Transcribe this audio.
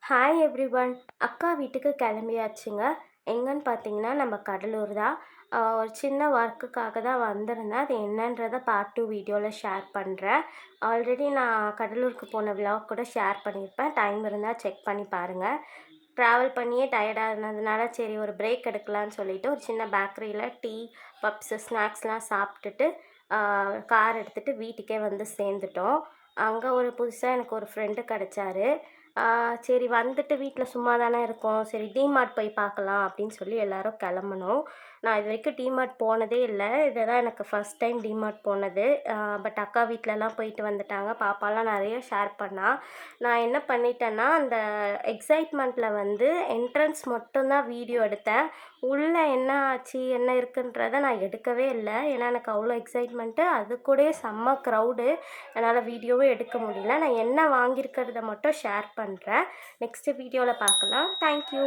Hi everyone. அக்கா வீட்டுக்கு கிளம்பியாச்சுங்க. எங்கன்னு பார்த்தீங்கன்னா, நம்ம கடலூர் தான். ஒரு சின்ன ஒர்க்குக்காக தான் வந்திருந்தேன். அது என்னன்றத பார்ட் 2 வீடியோவில் ஷேர் பண்ணுறேன். ஆல்ரெடி நான் கடலூருக்கு போன விலாக் கூட ஷேர் பண்ணியிருப்பேன். டைம் இருந்தால் செக் பண்ணி பாருங்கள். ட்ராவல் பண்ணியே டயர்டாக இருந்ததுனால சரி ஒரு பிரேக் எடுக்கலான்னு சொல்லிட்டு ஒரு சின்ன பேக்கரியில் டீ, பப்ஸு, ஸ்நாக்ஸ்லாம் சாப்பிட்டுட்டு கார் எடுத்துகிட்டு வீட்டுக்கே வந்து சேர்ந்துட்டோம். அங்கே ஒரு புதுசாக எனக்கு ஒரு ஃப்ரெண்டு கிடச்சாரு. சரி வந்துட்டு வீட்டில் சும்மா தானே இருக்கோம். சரி டிமார்ட் போய் பார்க்கலாம் அப்படின்னு சொல்லி எல்லாரும் கிளம்புனோம். நான் இது வரைக்கும் டிமார்ட் போனதே இல்லை. இதை தான் எனக்கு ஃபஸ்ட் டைம் டிமார்ட் போனது. பட் அக்கா வீட்டிலலாம் போயிட்டு வந்துட்டாங்க. பாப்பாலாம் நிறைய ஷேர் பண்ணா. நான் என்ன பண்ணிட்டேன்னா, அந்த எக்ஸைட்மெண்ட்டில் வந்து என்ட்ரன்ஸ் மட்டும்தான் வீடியோ எடுத்தேன். உள்ளே என்ன ஆச்சு என்ன இருக்குன்றதை நான் எடுக்கவே இல்லை. ஏன்னா எனக்கு அவ்வளோ எக்ஸைட்மெண்ட்டு. அது கூடயே செம்ம க்ரௌடு. என்னால் வீடியோவும் எடுக்க முடியல. நான் என்ன வாங்கியிருக்கிறத மட்டும் ஷேர் பண்ணுறேன். நெக்ஸ்ட்டு வீடியோவில் பார்க்கலாம். தேங்க்யூ.